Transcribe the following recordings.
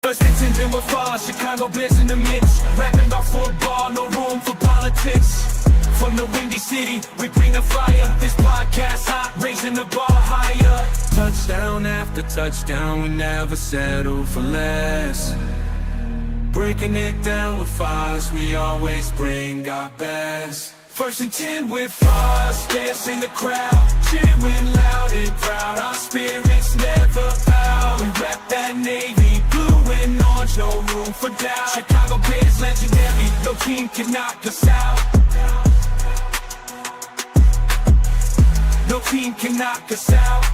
First intending with Foz, Chicago Bears in the midst. Rapping about football, no room for politics. From the Windy City, we bring the fire. This podcast hot, raising the bar higher. Touchdown after touchdown, we never settle for less. Breaking it down with Foz, we always bring our best. First and 10 with Foz, dance in the crowd, cheering loud and proud. Our spirits never bow. We rap that navy, blue and orange, no room for doubt. Chicago Bears legendary, no team can knock us out. No team can knock us out.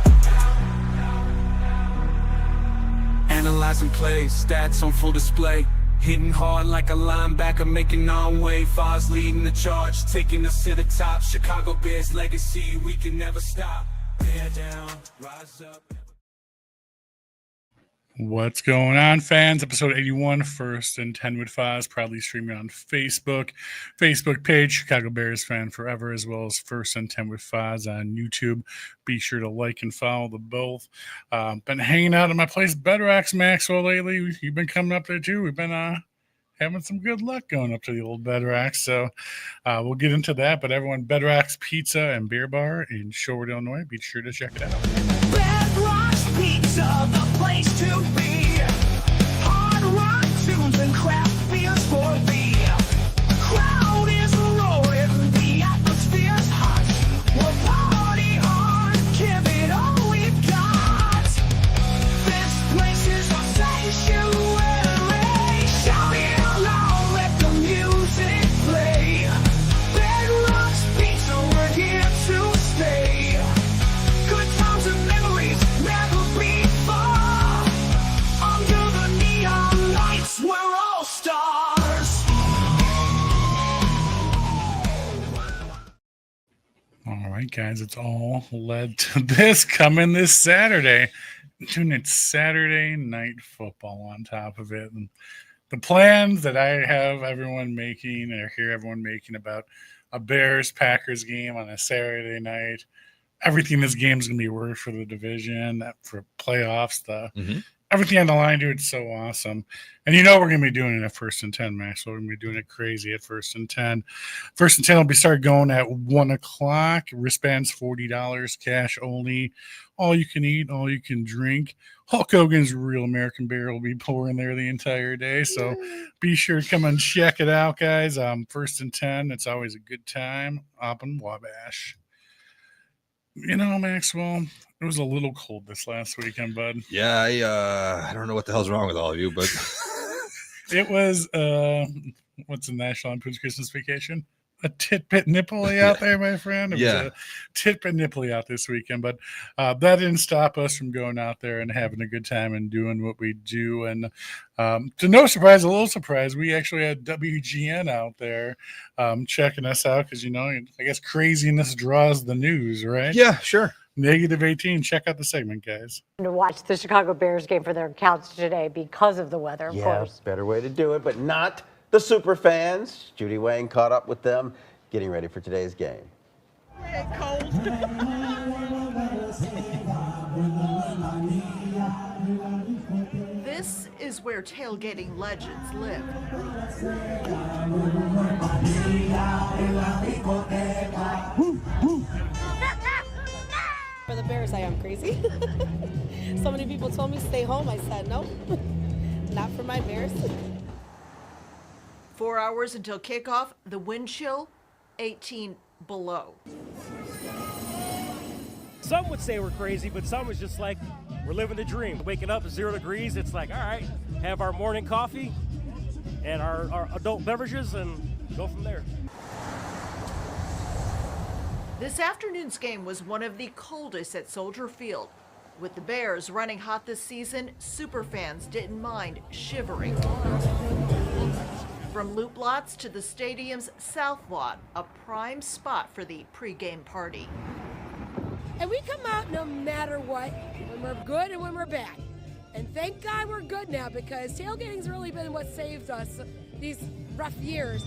Analyzing plays, stats on full display. Hitting hard like a linebacker, making our way. Foz leading the charge, taking us to the top. Chicago Bears legacy, we can never stop. Bear down, rise up. What's going on, fans? Episode 81, First and 10 with Foz, proudly streaming on Facebook page, Chicago Bears Fan Forever, as well as First and 10 with Foz on YouTube. Be sure to like and follow the both. Been hanging out at my place, Foz and Maxwell, lately. You've been coming up there too. We've been having some good luck going up to the old Foz, so we'll get into that. But everyone, Foz Pizza and Beer Bar in Shorewood, Illinois. Be sure to check it out. Foz Pizza, the place to be. Hard rock tunes and craft beers for the crowd is roaring, the atmosphere's hot. We'll party hard, give it all we've got. This place is a sanctuary. Shout it out loud, let the music play. Foz Pizza, we're here to stay. Good times and memories never before. Under the neon lights, we're all stars. All right, guys, it's all led to this coming this Saturday. Doing it Saturday night football on top of it. And the plans that I have everyone making, or hear everyone making about a Bears-Packers game on a Saturday night, everything this game is going to be worth for the division, for playoffs, everything on the line, dude. It's so awesome. And you know we're going to be doing it at First and 10, Max. So we're going to be doing it crazy at First and 10. First and 10 will be started going at 1 o'clock. Wristbands, $40, cash only. All you can eat, all you can drink. Hulk Hogan's Real American Beer will be pouring there the entire day. So be sure to come and check it out, guys. First and 10, it's always a good time up in Wabash. You know, Maxwell, it was a little cold this last weekend, bud. Yeah, I don't know what the hell's wrong with all of you, but it was, what's the National Lampoon's Christmas Vacation? A tit-bit nipply out there, my friend. It was a tit-bit nipply out this weekend, but that didn't stop us from going out there and having a good time and doing what we do. And to no surprise, a little surprise, we actually had WGN out there checking us out because, you know, I guess craziness draws the news, right? yeah, sure. Negative 18. Check out the segment, guys. To watch the Chicago Bears game for their couch today because of the weather, of course. Better way to do it, but not the super fans. Judy Wayne caught up with them, getting ready for today's game. This is where tailgating legends live. For the Bears, I am crazy. So many people told me stay home. I said no, not for my Bears. 4 hours until kickoff, the wind chill, 18 below. Some would say we're crazy, but some was just like, we're living the dream. Waking up at 0 degrees, it's like, all right, have our morning coffee and our adult beverages and go from there. This afternoon's game was one of the coldest at Soldier Field. With the Bears running hot this season, superfans didn't mind shivering. From loop lots to the stadium's south lot, a prime spot for the pregame party. And we come out no matter what, when we're good and when we're bad. And thank God we're good now, because tailgating's really been what saved us these rough years.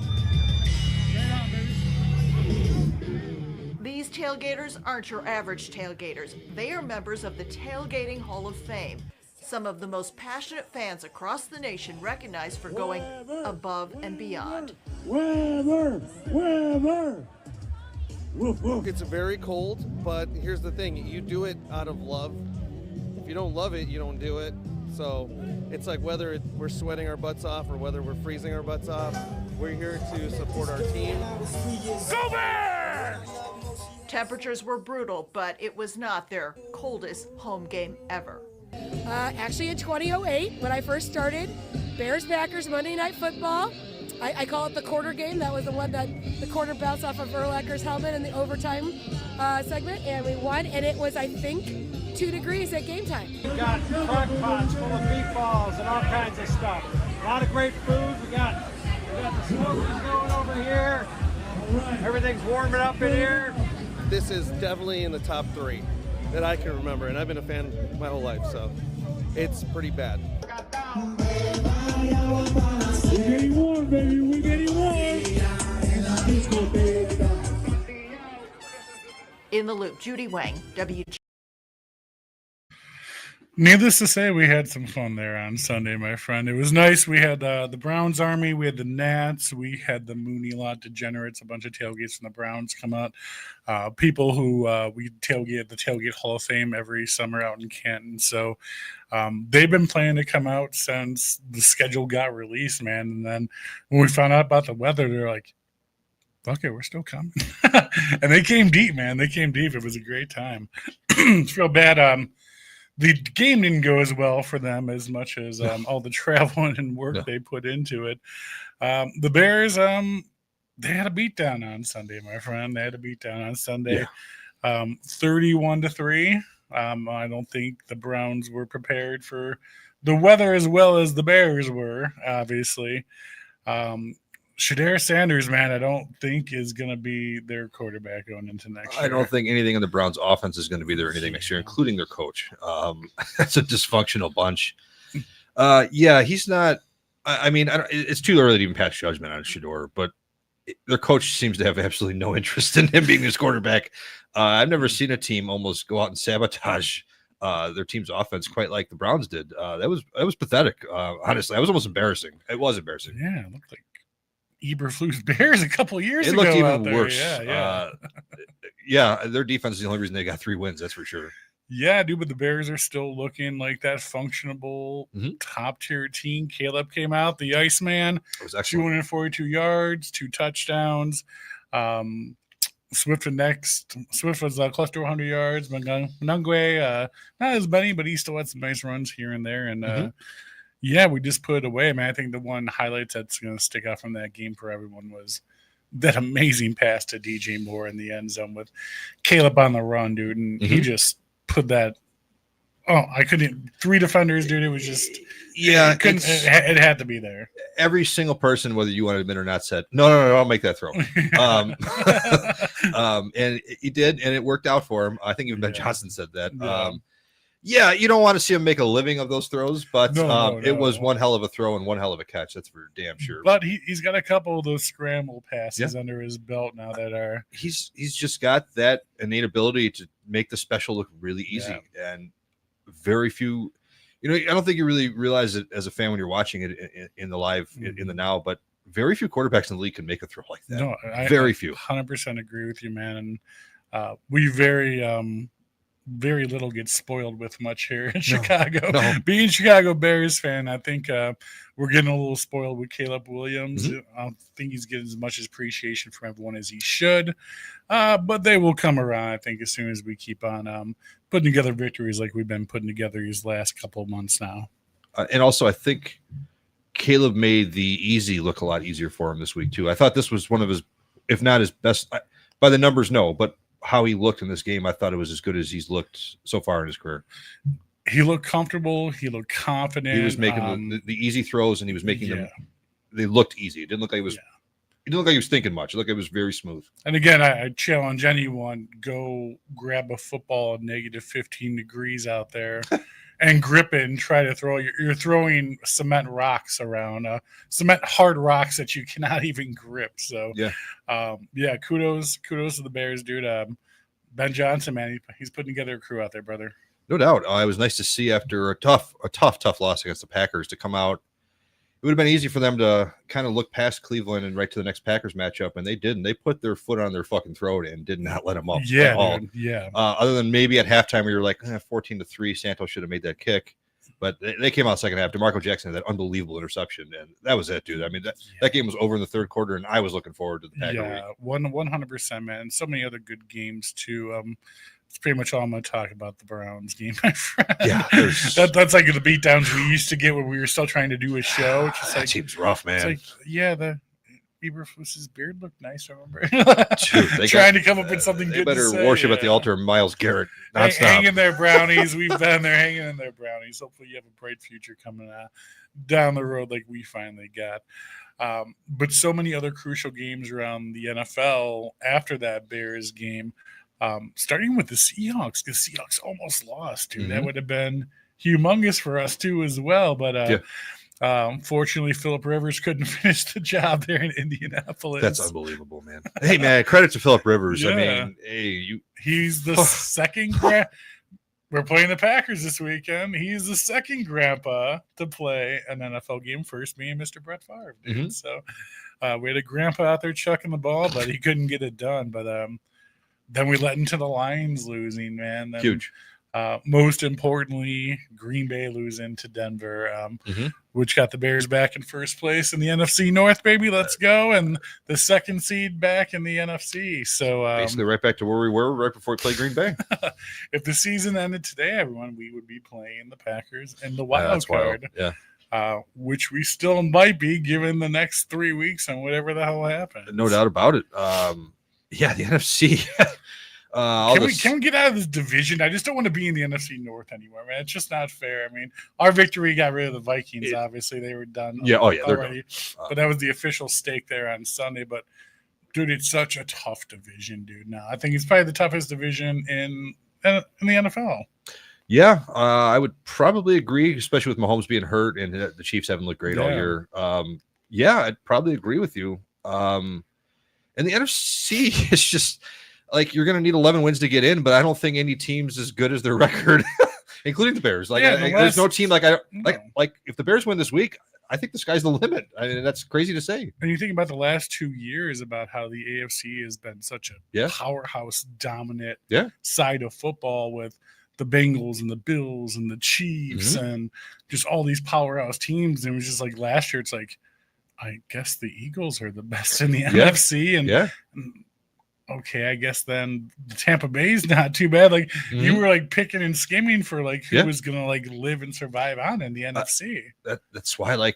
These tailgaters aren't your average tailgaters. They are members of the Tailgating Hall of Fame. Some of the most passionate fans across the nation recognized for going above and beyond. It's very cold, but here's the thing. You do it out of love. If you don't love it, you don't do it. So it's like whether we're sweating our butts off or whether we're freezing our butts off, we're here to support our team. Go Bears! Temperatures were brutal, but it was not their coldest home game ever. Actually, in 2008, when I first started, Bears-Packers Monday Night Football. I call it the quarter game. That was the one that the quarter bounced off of Urlacher's helmet in the overtime segment, and we won. And it was, I think, 2 degrees at game time. We've got crock pots full of meatballs and all kinds of stuff. A lot of great food. We got the smokers going over here. Everything's warming up in here. This is definitely in the top 3 that I can remember, and I've been a fan my whole life, so it's pretty bad. We're getting warm, baby. We're getting warm. In the Loop, Judy Wang, WG. Needless to say, we had some fun there on Sunday, my friend. It was nice. We had the Browns Army, we had the Nats, we had the Mooney Lot Degenerates, a bunch of tailgates from the Browns come out. People who we tailgate at the Tailgate Hall of Fame every summer out in Canton. So they've been planning to come out since the schedule got released, man. And then when we found out about the weather, they're like, fuck it, we're still coming. And they came deep, man. They came deep. It was a great time. It's real bad. The game didn't go as well for them as much as all the travel and work they put into it. The Bears, they had a beatdown on Sunday, my friend. They had a beatdown on Sunday, 31-3. I don't think the Browns were prepared for the weather as well as the Bears were, obviously. Shedeur Sanders, man, I don't think is going to be their quarterback going into next year. I don't think anything in the Browns' offense is going to be there anything next year, including their coach. That's a dysfunctional bunch. He's not. I mean, it's too early to even pass judgment on Shedeur, but their coach seems to have absolutely no interest in him being his quarterback. I've never seen a team almost go out and sabotage their team's offense quite like the Browns did. That was pathetic. Honestly, it was almost embarrassing. It was embarrassing. Yeah, it looked like Eberflus Bears a couple years ago. It looked even out there. worse. Yeah. Their defense is the only reason they got 3 wins. That's for sure. Yeah, dude, but the Bears are still looking like that functionable top-tier team. Caleb came out, the Iceman, 242 yards, 2 touchdowns. Swift was close to 100 yards. Menungwe, not as many, but he still had some nice runs here and there. And we just put it away, man. I think the one highlight that's going to stick out from that game for everyone was that amazing pass to DJ Moore in the end zone with Caleb on the run, dude. And he just put that. Oh, I couldn't. 3 defenders, dude. It was just. Yeah, it had to be there. Every single person, whether you want to admit or not, said, no, I'll make that throw. And he did, and it worked out for him. I think even Ben Johnson said that. You don't want to see him make a living of those throws, but it was one hell of a throw and one hell of a catch. That's for damn sure. But he's got a couple of those scramble passes under his belt now that are. He's just got that innate ability to make the special look really easy, and very few. I don't think you really realize it as a fan when you're watching it in the live in the now, but very few quarterbacks in the league can make a throw like that. No, very few. 100% agree with you, man. And we very little gets spoiled with much here in Chicago. No. Being Chicago Bears fan, I think we're getting a little spoiled with Caleb Williams. I don't think he's getting as much appreciation from everyone as he should. But they will come around, I think, as soon as we keep on putting together victories like we've been putting together these last couple of months now. And also, I think Caleb made the easy look a lot easier for him this week, too. I thought this was one of his, if not his best, by the numbers, no, but how he looked in this game, I thought it was as good as he's looked so far in his career. He looked comfortable. He looked confident. He was making the easy throws, and he was making them. They looked easy. It didn't look like he was. It didn't look like he was thinking much. It looked like it was very smooth. And again, I challenge anyone: go grab a football at -15 degrees out there, and grip it and try to throw. You're throwing cement rocks around, cement hard rocks that you cannot even grip. So kudos to the Bears, dude. Ben Johnson, man, he's putting together a crew out there, brother. No doubt. It was nice to see after a tough loss against the Packers to come out. It would have been easy for them to kind of look past Cleveland and right to the next Packers matchup, and they didn't. They put their foot on their fucking throat and did not let them up at all. Dude, yeah. Other than maybe at halftime where you're like, 14-3, Santos should have made that kick. But they came out second half. DeMarco Jackson had that unbelievable interception, and that was it, dude. I mean, that game was over in the third quarter, and I was looking forward to the Packer week. 100%, man. So many other good games, too. It's pretty much all I'm going to talk about the Browns game, my friend. Yeah. That's like the beatdowns we used to get when we were still trying to do a show. That seems rough, man. It's like, the Bieber's beard looked nice, remember? Dude, trying to come up with something they good better to say. worship at the altar of Myles Garrett. Hanging their brownies. We've been there hanging in their brownies. Hopefully you have a bright future coming down the road like we finally got. But so many other crucial games around the NFL after that Bears game, starting with the Seahawks, because Seahawks almost lost, dude. That would have been humongous for us, too, as well. But fortunately, Phillip Rivers couldn't finish the job there in Indianapolis. That's unbelievable, man. Hey, man, credit to Phillip Rivers. Yeah. I mean, he's the second we're playing the Packers this weekend. He's the second grandpa to play an NFL game. First, me and Mr. Brett Favre, dude. So we had a grandpa out there chucking the ball, but he couldn't get it done. But then we let into the Lions losing, man. Then, huge. Most importantly, Green Bay losing to Denver, which got the Bears back in first place in the NFC North, baby. Let's go. And the second seed back in the NFC. So basically right back to where we were right before we played Green Bay. If the season ended today, everyone, we would be playing the Packers in the wild card. Yeah. Which we still might be given the next 3 weeks and whatever the hell happens. No doubt about it. The NFC. Can we get out of this division? I just don't want to be in the NFC North anymore, man. It's just not fair. I mean, our victory got rid of the Vikings. Obviously, they were done. Yeah, already. But that was the official stake there on Sunday. But dude, it's such a tough division, dude. Now I think it's probably the toughest division in the NFL. Yeah, I would probably agree, especially with Mahomes being hurt and the Chiefs haven't looked great all year. I'd probably agree with you. And the NFC is just like you're going to need 11 wins to get in, but I don't think any team's as good as their record, including the Bears. There's no team like if the Bears win this week, I think the sky's the limit. I mean, that's crazy to say. And you think about the last 2 years about how the AFC has been such a powerhouse dominant side of football with the Bengals and the Bills and the Chiefs and just all these powerhouse teams. And it was just like last year, it's like, I guess the Eagles are the best in the NFC. And okay, I guess then the Tampa Bay's not too bad. Like you were like picking and skimming for like who was gonna like live and survive on in the NFC. That's why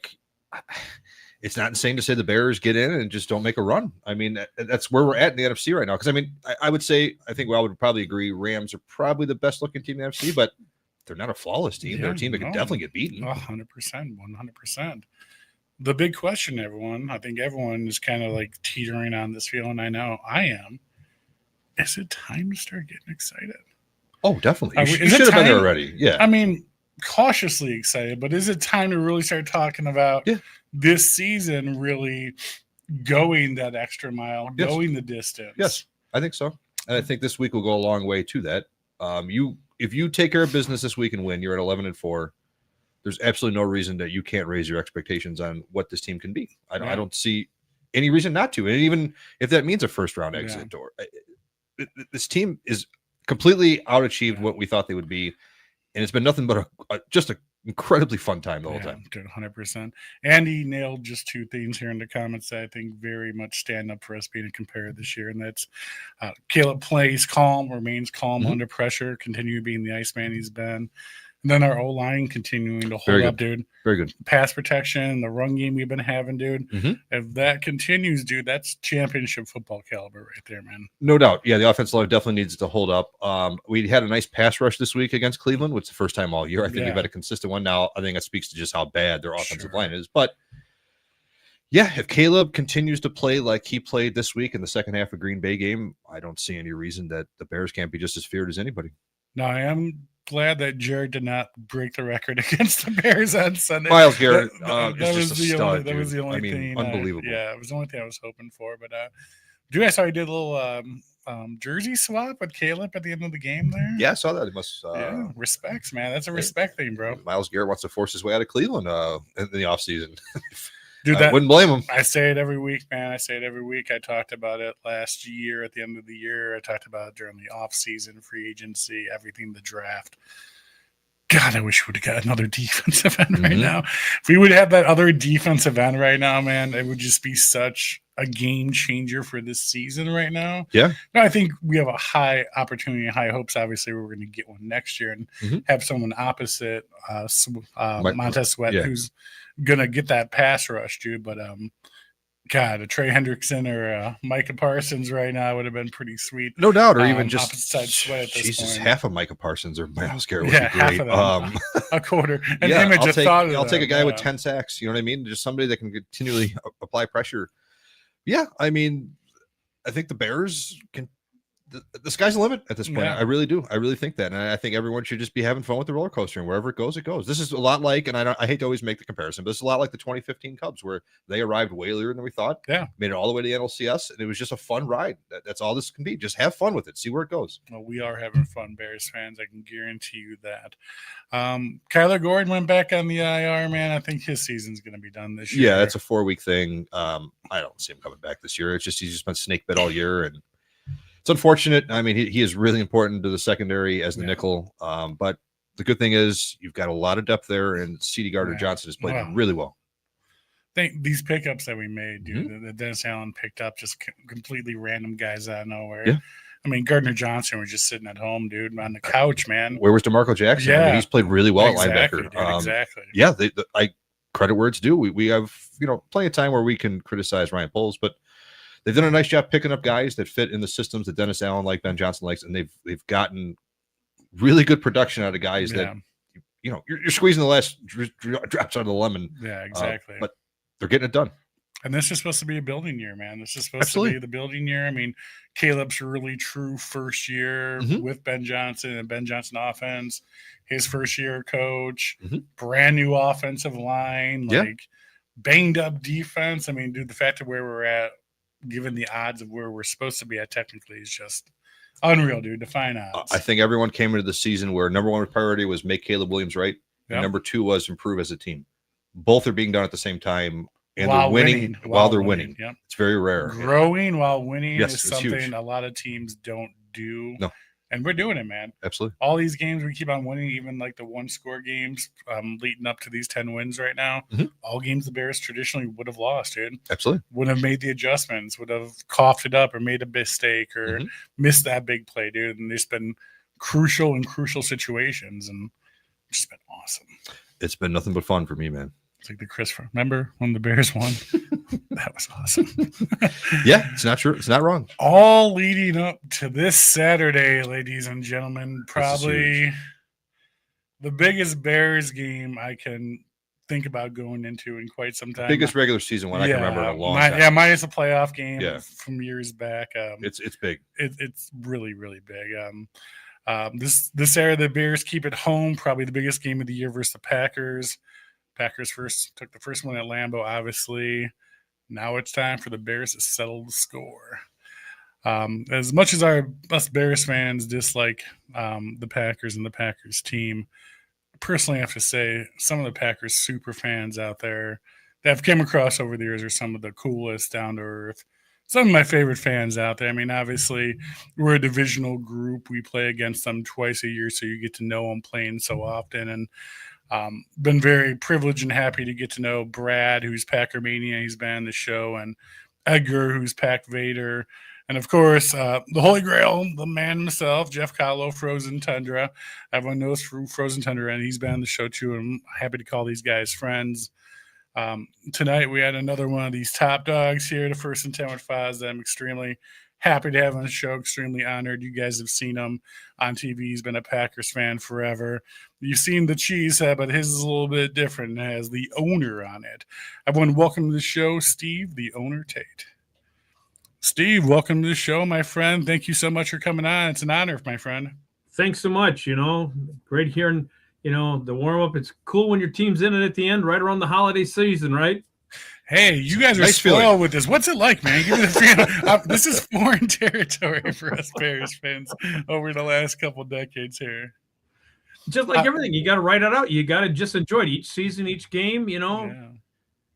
it's not insane to say the Bears get in and just don't make a run. I mean, that's where we're at in the NFC right now. Because I mean, I would say I think we all would probably agree Rams are probably the best looking team in the NFC, but they're not a flawless team. They're a team that could definitely get beaten. 100%, 100%. The big question, everyone, I think everyone is kind of like teetering on this feeling. I know I am. Is it time to start getting excited? Oh, definitely. You should have been there already. Yeah. I mean, cautiously excited, but is it time to really start talking about this season really going that extra mile, going the distance? Yes, I think so. And I think this week will go a long way to that. If you take care of business this week and win, you're at 11-4. There's absolutely no reason that you can't raise your expectations on what this team can be. I don't see any reason not to. And even if that means a first round exit, or this team is completely out-achieved what we thought they would be. And it's been nothing but just an incredibly fun time the whole time. Dude, 100%. Andy nailed just 2 things here in the comments that I think very much stand up for us being compared this year. And that's Caleb plays calm, remains calm under pressure, continue being the Iceman he's been. And then our O-line continuing to hold up, dude. Very good. Pass protection, the run game we've been having, dude. If that continues, dude, that's championship football caliber right there, man. No doubt. Yeah, the offensive line definitely needs to hold up. We had a nice pass rush this week against Cleveland, which is the first time all year. I think we've had a consistent one now. I think that speaks to just how bad their offensive line is. But, yeah, if Caleb continues to play like he played this week in the second half of Green Bay game, I don't see any reason that the Bears can't be just as feared as anybody. No, I am glad that Jared did not break the record against the Bears on Sunday. Myles Garrett that was the only thing. Unbelievable. It was the only thing I was hoping for. But, dude, I saw he did a little jersey swap with Caleb at the end of the game there. Yeah, I saw that. It must. Yeah, respects, man. That's a respect thing, bro. Myles Garrett wants to force his way out of Cleveland in the offseason. Dude, I wouldn't blame him. I say it every week, man. I say it every week. I talked about it last year at the end of the year. I talked about it during the offseason, free agency, everything, the draft. God, I wish we would have got another defensive end right now. If we would have that other defensive end right now, man, it would just be such a game changer for this season right now. Yeah. No, I think we have a high opportunity and high hopes. Obviously, we're going to get one next year and have someone opposite Montez Sweat who's going to get that pass rush, dude. But, God, a Trey Hendrickson or a Micah Parsons right now would have been pretty sweet. No doubt, or even just Sweat at this Jesus, point. half of Micah Parsons or Myles Garrett would be half great. of them. A quarter. An Yeah, image of thought of I'll take a them, guy with 10 sacks. You know what I mean? Just somebody that can continually apply pressure. Yeah, I mean, I think the Bears can. The sky's the limit at this point. Yeah. I really do. I really think that, and I think everyone should just be having fun with the roller coaster, and wherever it goes, it goes. This is a lot like, and I hate to always make the comparison, but it's a lot like the 2015 Cubs, where they arrived way earlier than we thought. Yeah, made it all the way to the NLCS, and it was just a fun ride. That's all this can be. Just have fun with it. See where it goes. Well, we are having fun, Bears fans. I can guarantee you that. Kyler Gordon went back on the IR, man. I think his season's going to be done this year. Yeah, that's a 4-week thing. I don't see him coming back this year. It's just he's just been snake bit all year, and it's unfortunate. I mean, he is really important to the secondary as the nickel. But the good thing is you've got a lot of depth there, and C.D. Gardner-Johnson has played really well. Think these pickups that we made, dude, that Dennis Allen picked up, just completely random guys out of nowhere. Yeah. I mean, Gardner-Johnson was just sitting at home, dude, on the couch, man. Where was DeMarco Jackson? Yeah. I mean, he's played really well at linebacker. Dude, exactly. Yeah, I credit where it's due. We have, plenty of time where we can criticize Ryan Poles, but they've done a nice job picking up guys that fit in the systems that Dennis Allen Ben Johnson likes, and they've gotten really good production out of guys that you're squeezing the last drops out of the lemon. Yeah, exactly. But they're getting it done. And this is supposed to be a building year, man. This is supposed to be the building year. I mean, Caleb's really true first year with Ben Johnson and Ben Johnson offense. His first year coach, brand new offensive line, banged up defense. I mean, dude, the fact of where we're at, given the odds of where we're supposed to be at technically, is just unreal, dude. Define odds. I think everyone came into the season where number one priority was make Caleb Williams right. And number two was improve as a team. Both are being done at the same time. And they're winning while they're winning. Yep. It's very rare. Growing while winning is something huge. A lot of teams don't do. No. And we're doing it, man. Absolutely. All these games we keep on winning, even like the one-score games leading up to these 10 wins right now. All games the Bears traditionally would have lost, dude. Absolutely. Would have made the adjustments, would have coughed it up or made a mistake or missed that big play, dude. And there's been crucial situations, and it's just been awesome. It's been nothing but fun for me, man. It's like the Christopher. Remember when the Bears won? That was awesome. Yeah, it's not true. It's not wrong. All leading up to this Saturday, ladies and gentlemen. Probably the biggest Bears game I can think about going into in quite some time. Biggest regular season one I can remember in a long time. Yeah, minus a playoff game from years back. It's big. It's really, really big. This Saturday, the Bears keep it home. Probably the biggest game of the year versus the Packers. Packers took the first one at Lambeau, obviously. Now it's time for the Bears to settle the score. As much as us Bears fans dislike the Packers and the Packers team, personally I have to say some of the Packers super fans out there that I've come across over the years are some of the coolest, down to earth. Some of my favorite fans out there. I mean, obviously, we're a divisional group. We play against them twice a year, so you get to know them playing so often. And been very privileged and happy to get to know Brad, who's Packer Mania. He's been on the show, and Edgar, who's Pack Vader. And, of course, the Holy Grail, the man himself, Jeff Kahlo, Frozen Tundra. Everyone knows Frozen Tundra, and he's been on the show, too. I'm happy to call these guys friends. Tonight, we had another one of these top dogs here, the First and 10 with Foz, that I'm extremely happy to have on the show, extremely honored. You guys have seen him on TV. He's been a Packers fan forever. You've seen the cheese head, but his is a little bit different. It has the owner on it. Everyone, welcome to the show, Steve, the owner, Tate. Steve, welcome to the show, my friend. Thank you so much for coming on. It's an honor, my friend. Thanks so much. Great hearing, the warm-up. It's cool when your team's in it at the end, right around the holiday season, right? Hey, you guys are Nice spoiled feeling. with this. What's it like, man? Give me the feel. This is foreign territory for us Bears fans over the last couple decades here. Just like everything, you got to write it out. You got to just enjoy it. Each season, each game, Yeah.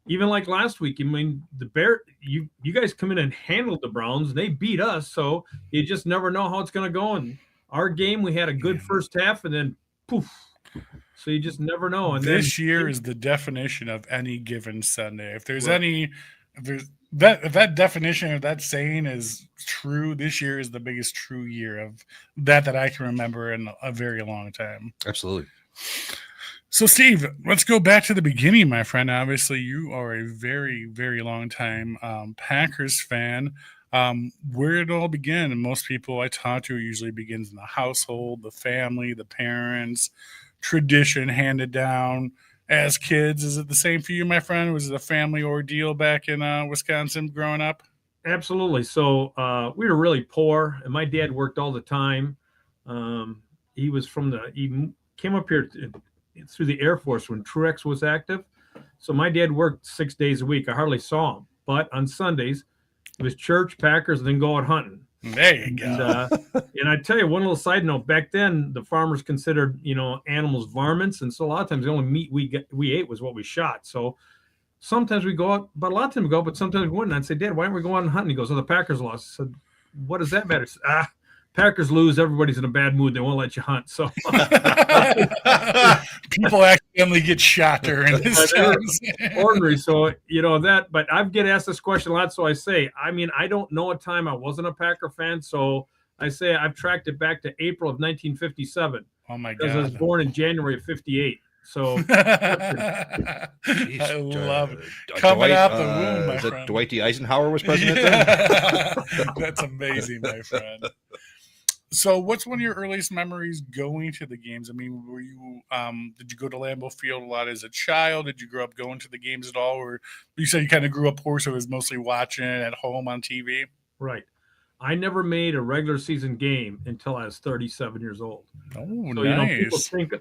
even like last week. I mean, you guys come in and handled the Browns, and they beat us. So you just never know how it's going to go. And our game, we had a good first half, and then poof. So you just never know. And This year is the definition of any given Sunday. If there's if that definition of that saying is true, this year is the biggest true year of that I can remember in a very long time. Absolutely. So, Steve, let's go back to the beginning, my friend. Obviously, you are a very, very long time Packers fan. Where did it all begin? And most people I talk to usually begins in the household, the family, the parents, tradition handed down as kids. Is it the same for you, my friend? Was it a family ordeal back in Wisconsin growing up? Absolutely. So we were really poor, and my dad worked all the time. He was he came up here through the Air Force when Truex was active. So my dad worked 6 days a week. I hardly saw him, but on Sundays it was church, Packers, and then go out hunting. There you go. And I tell you one little side note. Back then, the farmers considered animals varmints, and so a lot of times the only meat we ate was what we shot. So sometimes we go out, but a lot of times we go, but sometimes we wouldn't. I'd say, Dad, why don't we go out and hunt? And he goes, "Oh, the Packers lost." I said, "What does that matter?" Said, Packers lose, everybody's in a bad mood. They won't let you hunt. So people accidentally get shot during this. Ordinary. So that. But I get asked this question a lot. So I say, I don't know a time I wasn't a Packer fan. So I say I've tracked it back to April of 1957. Oh my God! Because I was born in January of '58. So I love it. Coming out the womb, my friend. Dwight D. Eisenhower was president then? That's amazing, my friend. So what's one of your earliest memories going to the games? I mean, were you did you go to Lambeau Field a lot as a child? Did you grow up going to the games at all? Or you said you kind of grew up poor, so it was mostly watching it at home on TV? Right. I never made a regular season game until I was 37 years old. Oh, so, nice. People think,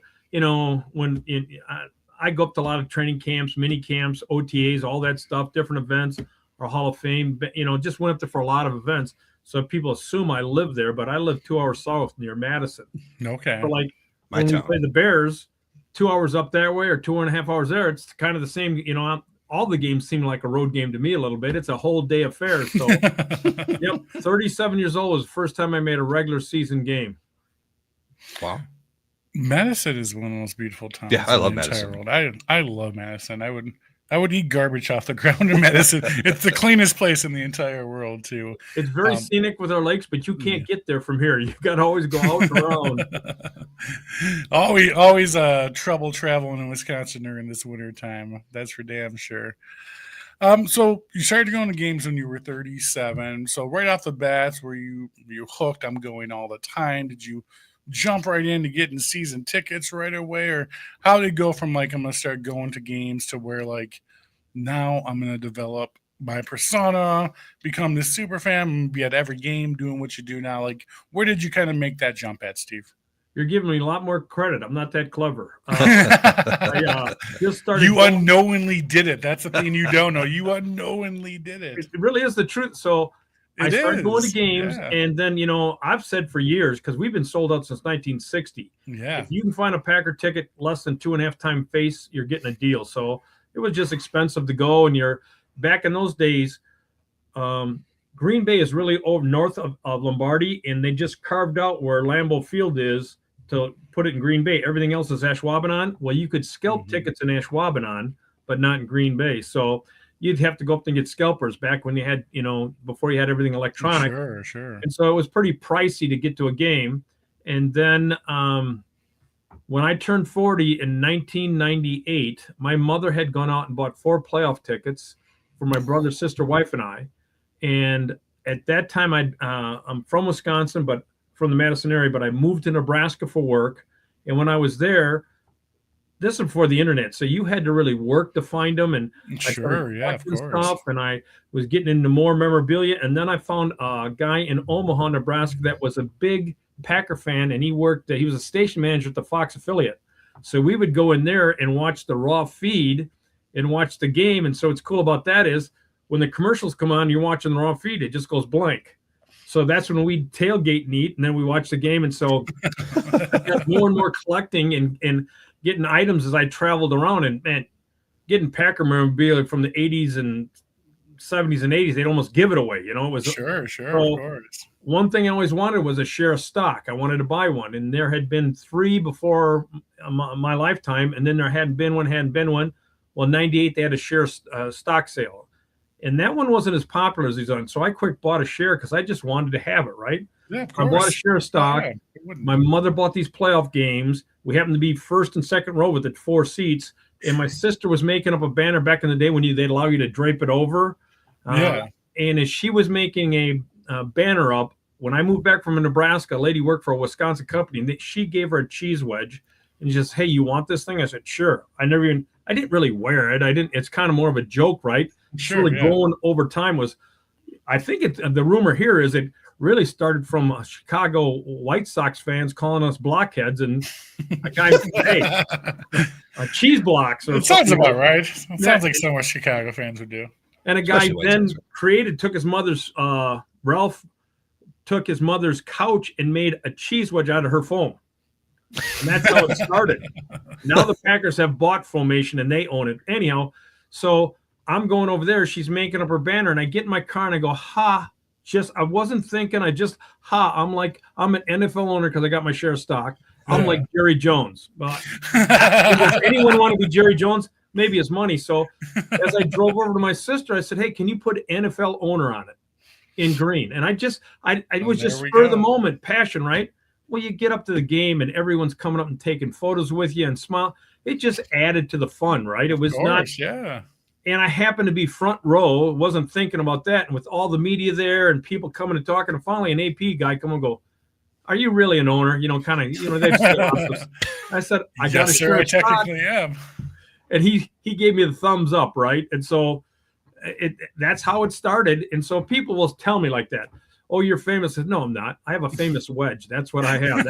I go up to a lot of training camps, mini camps, OTAs, all that stuff, different events, or Hall of Fame, just went up there for a lot of events. So people assume I live there, but I live 2 hours south near Madison. Okay. So when we play the Bears, 2 hours up that way or 2.5 hours there, it's kind of the same. All the games seem like a road game to me a little bit. It's a whole day affair. So, 37 years old was the first time I made a regular season game. Wow. Madison is one of the most beautiful towns. Yeah, I love in the entire Madison. world. I love Madison. I would eat garbage off the ground in Madison. It's the cleanest place in the entire world, too. It's very scenic with our lakes, but you can't get there from here. You got to always go out and around. always trouble traveling in Wisconsin during this winter time. That's for damn sure. So you started going to games when you were 37. So right off the bat, were you hooked? I'm going all the time. Did you jump right into getting season tickets right away, or how did it go from I'm gonna start going to games to where now I'm gonna develop my persona, become this super fan, and be at every game doing what you do now? Where did you kind of make that jump at, Steve? You're giving me a lot more credit. I'm not that clever. I just started. You unknowingly did it. That's the thing you don't know. You unknowingly did it. It really is the truth. So I started going to games, and then I've said for years, because we've been sold out since 1960. Yeah. If you can find a Packer ticket less than 2.5 times face, you're getting a deal. So it was just expensive to go, and you're back in those days. Green Bay is really over north of Lombardy, and they just carved out where Lambeau Field is to put it in Green Bay. Everything else is Ashwaubenon. Well, you could scalp tickets in Ashwaubenon, but not in Green Bay. So you'd have to go up and get scalpers back when you had, before you had everything electronic. Sure. And so it was pretty pricey to get to a game. And then when I turned 40 in 1998, my mother had gone out and bought 4 playoff tickets for my brother, sister, wife, and I. And at that time, I'm from Wisconsin, but from the Madison area, but I moved to Nebraska for work. And when I was there, this is before the internet, so you had to really work to find them. And sure, yeah, of course. Stuff, and I was getting into more memorabilia. And then I found a guy in Omaha, Nebraska, that was a big Packer fan, and he he was a station manager at the Fox affiliate. So we would go in there and watch the raw feed, and watch the game. And so what's cool about that is when the commercials come on, you're watching the wrong feed. It just goes blank. So that's when we tailgate and eat, and then we watch the game. And so I got more and more collecting and getting items as I traveled around. And man, getting Packer memorabilia from the 80s and 70s and 80s, they'd almost give it away. You know, it was Sure, so of course. one thing I always wanted was a share of stock. I wanted to buy one, and there had been 3 before my lifetime, and then there hadn't been one. Well, 98 they had a share stock sale, and that one wasn't as popular as these others. So I quick bought a share because I just wanted to have it. Right? Yeah, of I course. bought a share of stock. Yeah, who wouldn't? My mother bought these playoff games. We happened to be first and second row with the 4 seats, and my sister was making up a banner back in the day when they'd allow you to drape it over. Yeah. And as she was making a banner up, when I moved back from Nebraska, a lady worked for a Wisconsin company, and she gave her a cheese wedge, and she says, "Hey, you want this thing?" I said, "Sure." I didn't really wear it. It's kind of more of a joke, right? Sure, really yeah. going over time was, I think the rumor here is it really started from Chicago White Sox fans calling us blockheads, and a guy said, "Hey, cheese blocks." Or It sounds something. about right. It sounds like so much Chicago fans would do. And a guy Especially then White took his mother's Ralph took his mother's couch and made a cheese wedge out of her foam. And that's how it started. Now the Packers have bought Foamation and they own it. Anyhow, so I'm going over there. She's making up her banner, and I get in my car and I go, I wasn't thinking. I'm an NFL owner because I got my share of stock. I'm like Jerry Jones. But does anyone want to be Jerry Jones? Maybe it's money. So as I drove over to my sister, I said, "Hey, can you put NFL owner on it in green?" And I was just spur of the moment, passion, right? Well, you get up to the game and everyone's coming up and taking photos with you and smile. It just added to the fun, right? It was not. Yeah. And I happened to be front row, wasn't thinking about that. And with all the media there and people coming and talking, and finally an AP guy come and go, "Are you really an owner?" They've said, I said, "I got Yes, sir, I technically am." And he gave me the thumbs up, right? And so that's how it started. And so people will tell me like that, "Oh, you're famous." I said, "No, I'm not. I have a famous wedge. That's what I have."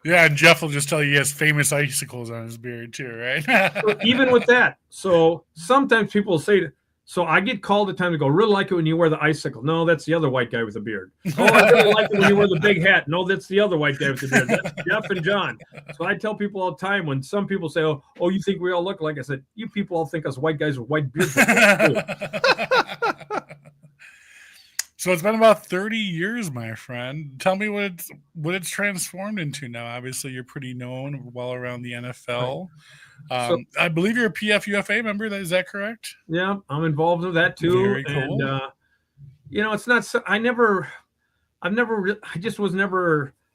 Yeah, and Jeff will just tell you he has famous icicles on his beard too, right? So even with that, so sometimes people will say, so I get called at times to go, "Really like it when you wear the icicle." "No, that's the other white guy with the beard." "Oh, I really like it when you wear the big hat." "No, that's the other white guy with the beard. That's Jeff and John." So I tell people all the time when some people say, "Oh, you think we all look alike?" I said, "You people all think us white guys with white beards." So it's been about 30 years, my friend. Tell me what it's transformed into now. Obviously, you're pretty known well around the NFL. I believe you're a PFUFA member. Is that correct? Yeah, I'm involved with that too. Very cool. And it's not.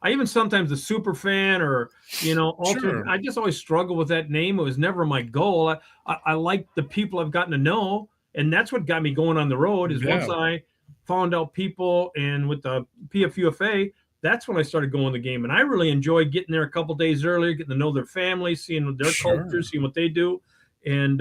I even sometimes a super fan or alternate. Sure. I just always struggle with that name. It was never my goal. I like the people I've gotten to know, and that's what got me going on the road. Is once I found out people, and with the PFUFA, that's when I started going the game. And I really enjoyed getting there a couple days earlier, getting to know their families, seeing their culture, seeing what they do. And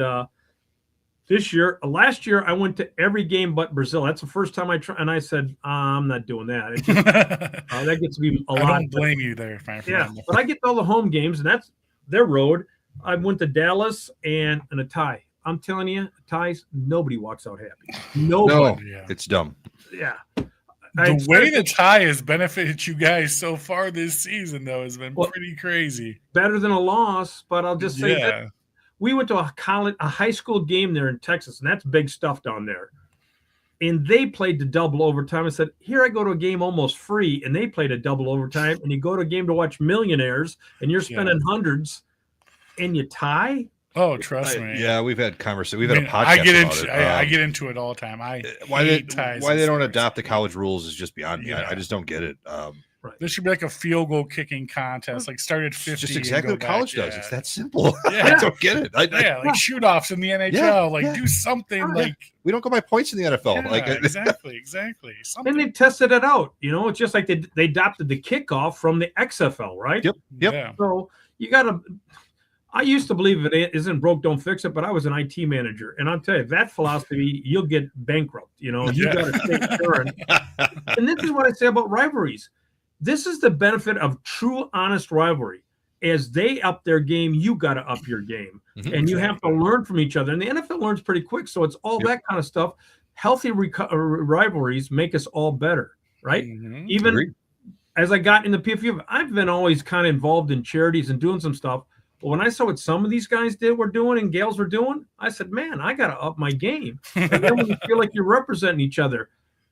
last year, I went to every game but Brazil. That's the first time I tried, and I said, "I'm not doing that." It just, that gets to be a lot. I don't blame you there, my friend. Yeah, but I get to all the home games, and that's their road. I went to Dallas and a tie. I'm telling you, ties, nobody walks out happy. Nobody. No, it's dumb. Yeah. The way the tie has benefited you guys so far this season, though, has been pretty crazy. Better than a loss, but I'll just say that we went to a high school game there in Texas, and that's big stuff down there. And they played the double overtime. I said, here I go to a game almost free, and they played a double overtime, and you go to a game to watch millionaires, and you're spending hundreds, and you tie? Oh, trust me. Yeah, we've had conversations. We've had a podcast about it. I get into it all the time. Why they don't adopt the college rules is just beyond me. I just don't get it. There should be like a field goal kicking contest, like start at 50. It's just exactly what college does. It's that simple. Yeah. I don't get it. Like shoot-offs in the NHL. Do something like we don't go by points in the NFL. Exactly. Something. And they tested it out. It's just like they adopted the kickoff from the XFL, right? Yep. Yeah. So you got to. I used to believe if it isn't broke, don't fix it, but I was an IT manager. And I'll tell you, that philosophy, you'll get bankrupt. You got to stay current. And this is what I say about rivalries. This is the benefit of true, honest rivalry. as they up their game, you got to up your game. And you have to learn from each other. And the NFL learns pretty quick. So it's all that kind of stuff. Healthy rivalries make us all better, right? Even as I got in the PFU, I've been always kind of involved in charities and doing some stuff. But when I saw what some of these guys were doing and gals were doing, I said, man, I got to up my game. And then when you feel like you're representing each other,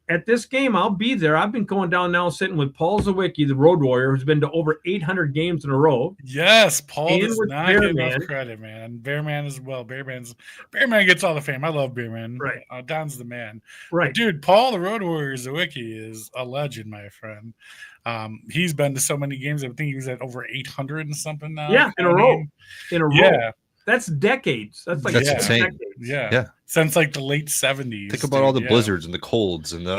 at this game, I'll be there. I've been going down now sitting with Paul Zawicki, the Road Warrior, who's been to over 800 games in a row. Yes, Paul And does with not get enough Bearman. credit, man. Bearman as well. Bearman gets all the fame. I love Bearman. Right. Don's the man. Right. But dude, Paul, the Road Warrior Zawicki, is a legend, my friend. He's been to so many games. I think he was at over 800 and something now. Yeah, in a row. Yeah. That's decades. That's like That's decades. insane. Yeah. Since like the late 70s. Think about all the blizzards and the colds and the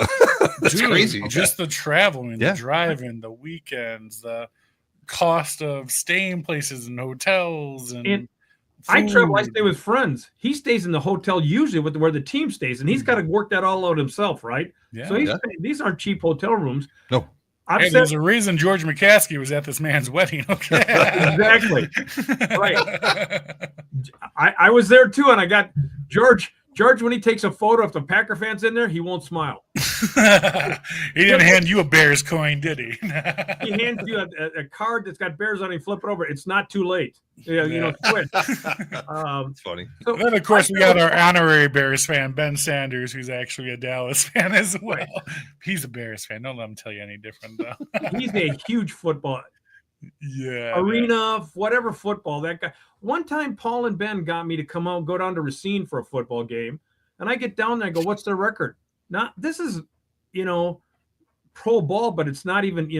that's Dude, crazy. Just the traveling, the driving, the weekends, the cost of staying places and hotels and I travel. I food. stay with friends. He stays in the hotel usually with where the team stays, and he's got to work that all out himself, right? Yeah. So these aren't cheap hotel rooms. No. Hey, there's a reason George McCaskey was at this man's wedding. Okay. Exactly. Right. I was there too, and I got George, when he takes a photo, if the Packer fans in there, he won't smile. He didn't hand you a Bears coin, did he? He hands you a card that's got Bears on it, flip it over. It's not too late. Quit. It's funny. So, then, of course, we got our honorary Bears fan, Ben Sanders, who's actually a Dallas fan as well. Right. He's a Bears fan. Don't let him tell you any different, though. He's a huge football. Arena, whatever football, that guy. One time, Paul and Ben got me to go down to Racine for a football game. And I get down there and go, what's their record? This is, pro ball, but it's not even,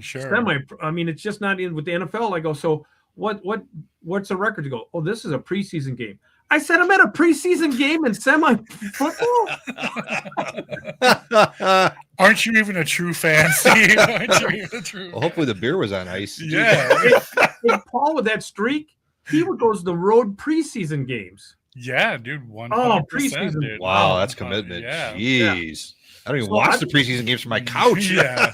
semi. I mean, it's just not in with the NFL. I go, so what's the record? To go, oh, this is a preseason game. I said, I'm at a preseason game in semi football. Aren't you even a true fan, Steve? Aren't you even a true Well, hopefully the beer was on ice. Yeah. If Paul with that streak, he would go to the road preseason games. Yeah, dude. 100%, preseason. dude. Wow, that's commitment. Yeah. Jeez. I don't even watch the preseason games from my couch. Yeah.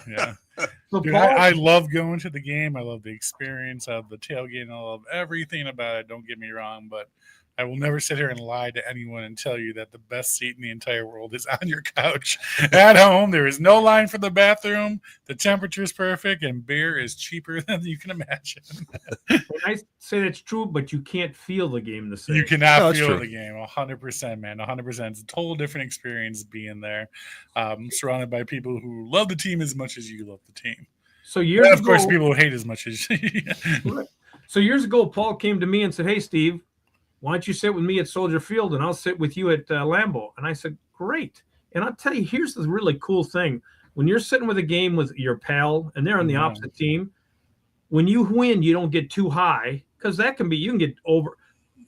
So Dude, Paul, I love going to the game. I love the experience. I love the tailgate. I love everything about it. Don't get me wrong, but I will never sit here and lie to anyone and tell you that the best seat in the entire world is on your couch at home. There is no line for the bathroom. The temperature is perfect, and beer is cheaper than you can imagine. I say that's true, but you can't feel the game the same. You cannot feel the game. 100%, man. 100%. It's a total different experience being there, surrounded by people who love the team as much as you love the team. So years and of course, ago, people who hate as much as you. So years ago, Paul came to me and said, "Hey, Steve, why don't you sit with me at Soldier Field and I'll sit with you at Lambeau?" And I said, "Great." And I'll tell you, here's the really cool thing. When you're sitting with a game with your pal and they're on the opposite team, when you win, you don't get too high because you can get over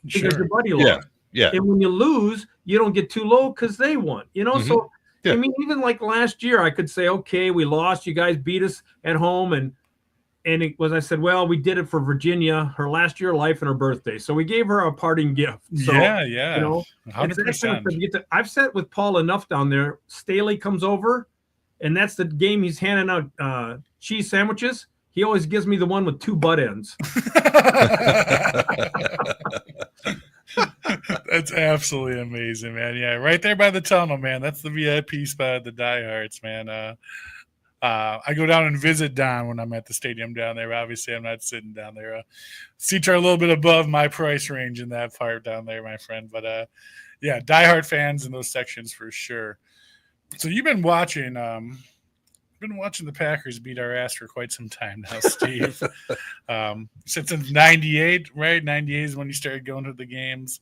because your buddy lost. Yeah. And when you lose, you don't get too low because they won. So I mean, even like last year, I could say, okay, we lost. You guys beat us at home. And I said, well, we did it for Virginia, her last year of life and her birthday. So we gave her a parting gift. So, 100%. I've sat with Paul enough down there. Staley comes over, and that's the game he's handing out cheese sandwiches. He always gives me the one with 2 butt ends. That's absolutely amazing, man. Yeah, right there by the tunnel, man. That's the VIP spot, the diehards, man. I go down and visit Don when I'm at the stadium down there. Obviously, I'm not sitting down there. Seats are a little bit above my price range in that part down there, my friend. But yeah, diehard fans in those sections for sure. So you've been watching. The Packers beat our ass for quite some time now, Steve. Since 98, right? 98 is when you started going to the games.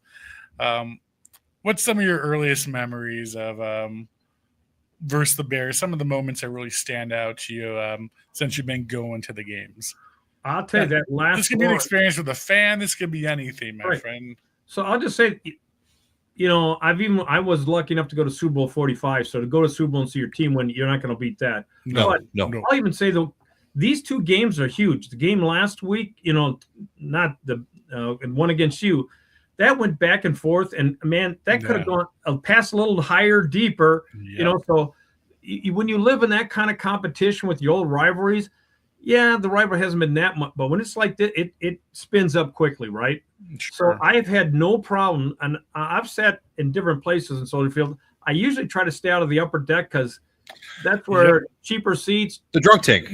What's some of your earliest memories of versus the Bears? Some of the moments that really stand out to you since you've been going to the games. I'll tell you that last. This could be an experience with a fan. This could be anything, my friend. So I'll just say, I was lucky enough to go to Super Bowl 45. So to go to Super Bowl and see your team win, you're not going to beat that. No. I'll even say these 2 games are huge. The game last week, not the one against you, that went back and forth, and man, that could have gone past a little higher, deeper. So when you live in that kind of competition with your old rivalries, yeah, the rivalry hasn't been that much, but when it's like that, it spins up quickly, right? Sure. So I've had no problem, and I've sat in different places in Soldier Field. I usually try to stay out of the upper deck because that's where cheaper seats. The drunk tank.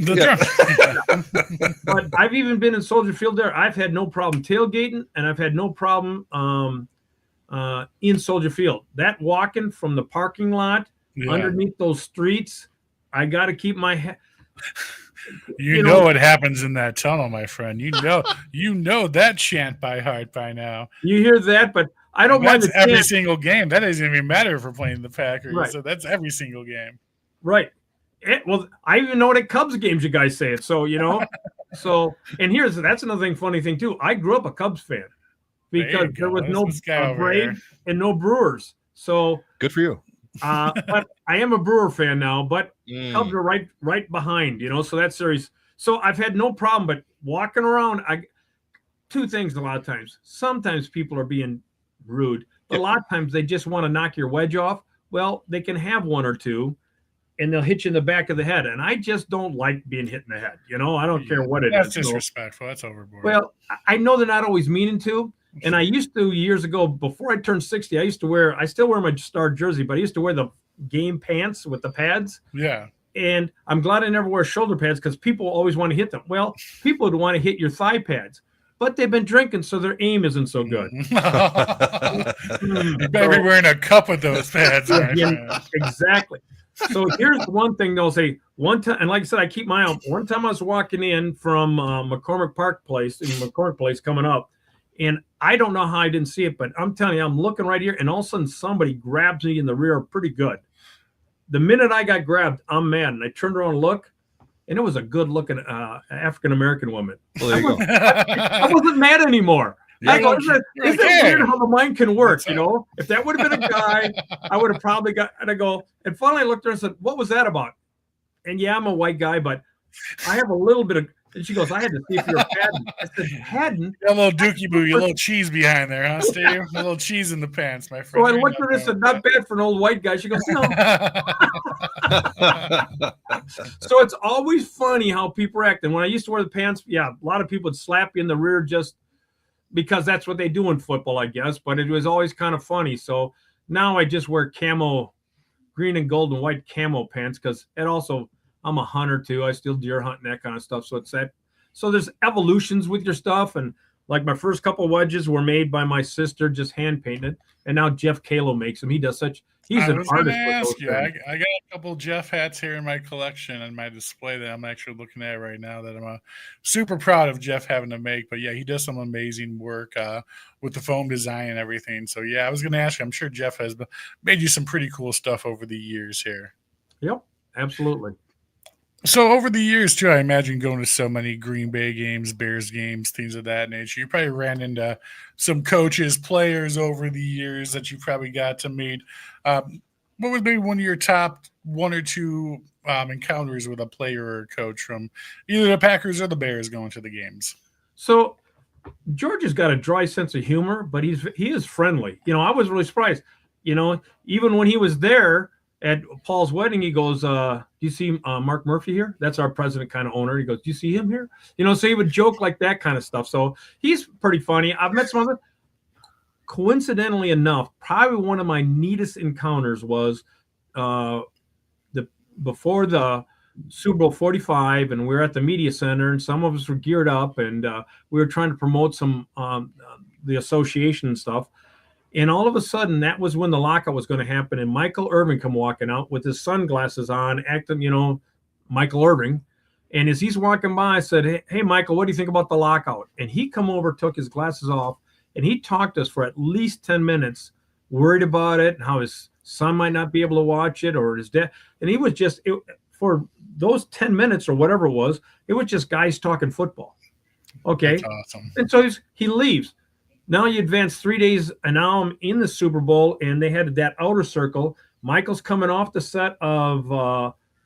But I've even been in Soldier Field there. I've had no problem tailgating, and I've had no problem in Soldier Field. That walking from the parking lot underneath those streets, I got to keep my head. You know what happens in that tunnel, my friend. You know that chant by heart by now. You hear that, but I don't mind the every single game. That doesn't even matter if we're playing the Packers. Right. So that's every single game. Right. Well, I even know what at Cubs games you guys say it. So, so, and that's another funny thing too. I grew up a Cubs fan because there was no Braves and no Brewers. So good for you. But I am a Brewer fan now, but Cubs are right behind, so that series. So I've had no problem, but walking around, two things a lot of times. Sometimes people are being rude. A lot of times they just want to knock your wedge off. Well, they can have one or two, and they'll hit you in the back of the head. And I just don't like being hit in the head. I don't care what it is. That's disrespectful. That's overboard. Well, I know they're not always meaning to. And I used to, years ago, before I turned 60, I still wear my Star jersey, but I used to wear the game pants with the pads. Yeah. And I'm glad I never wear shoulder pads because people always want to hit them. Well, people would want to hit your thigh pads, but they've been drinking, so their aim isn't so good. You better be wearing a cup with those pads. Exactly. So here's one thing they'll say one time, and like I said, I keep my eye out. One time I was walking in from McCormick Place coming up, and I don't know how I didn't see it, but I'm telling you, I'm looking right here, and all of a sudden somebody grabs me in the rear pretty good. The minute I got grabbed, I'm mad, and I turned around and looked, and it was a good-looking African-American woman. Well, there you go. I wasn't mad anymore. I go, isn't it weird how the mind can work, If that would have been a guy, I would have probably got, and I go, and finally I looked at her and said, what was that about? And yeah, I'm a white guy, but I have a little bit of, and she goes, I had to see if you're Haddon. I said, Haddon? A little dookie boo, you little cheese behind there, huh, Steve? A little cheese in the pants, my friend. So I looked at her and said, not bad for an old white guy. She goes, no. So it's always funny how people act. And when I used to wear the pants, a lot of people would slap you in the rear just because that's what they do in football, I guess. But it was always kind of funny. So now I just wear camo, green and gold and white camo pants because it also, I'm a hunter too. I still deer hunt and that kind of stuff. So it's that. So there's evolutions with your stuff. And like my first couple of wedges were made by my sister, just hand painted. And now Jeff Kalo makes them. He's an artist. I got a couple Jeff hats here in my collection and my display that I'm actually looking at right now that I'm super proud of Jeff having to make. But yeah, he does some amazing work with the foam design and everything. So yeah, I was going to ask you, I'm sure Jeff has made you some pretty cool stuff over the years here. Yep, absolutely. So over the years, too, I imagine going to so many Green Bay games, Bears games, things of that nature, you probably ran into some coaches, players over the years that you probably got to meet. What would be one of your top one or two encounters with a player or a coach from either the Packers or the Bears going to the games? So George has got a dry sense of humor, but he is friendly. I was really surprised. Even when he was there, at Paul's wedding, he goes, do you see Mark Murphy here? That's our president kind of owner. He goes, do you see him here? So he would joke like that kind of stuff. So he's pretty funny. I've met some other. Coincidentally enough, probably one of my neatest encounters was before the Super Bowl 45, and we were at the media center, and some of us were geared up, and we were trying to promote some the association and stuff. And all of a sudden, that was when the lockout was going to happen. And Michael Irvin come walking out with his sunglasses on, acting, Michael Irvin. And as he's walking by, I said, hey, Michael, what do you think about the lockout? And he come over, took his glasses off, and he talked to us for at least 10 minutes, worried about it, and how his son might not be able to watch it, or his dad. And he was just, for those 10 minutes or whatever it was just guys talking football. Okay. That's awesome. And so he leaves. Now you advance 3 days, and now I'm in the Super Bowl, and they had that outer circle. Michael's coming off the set of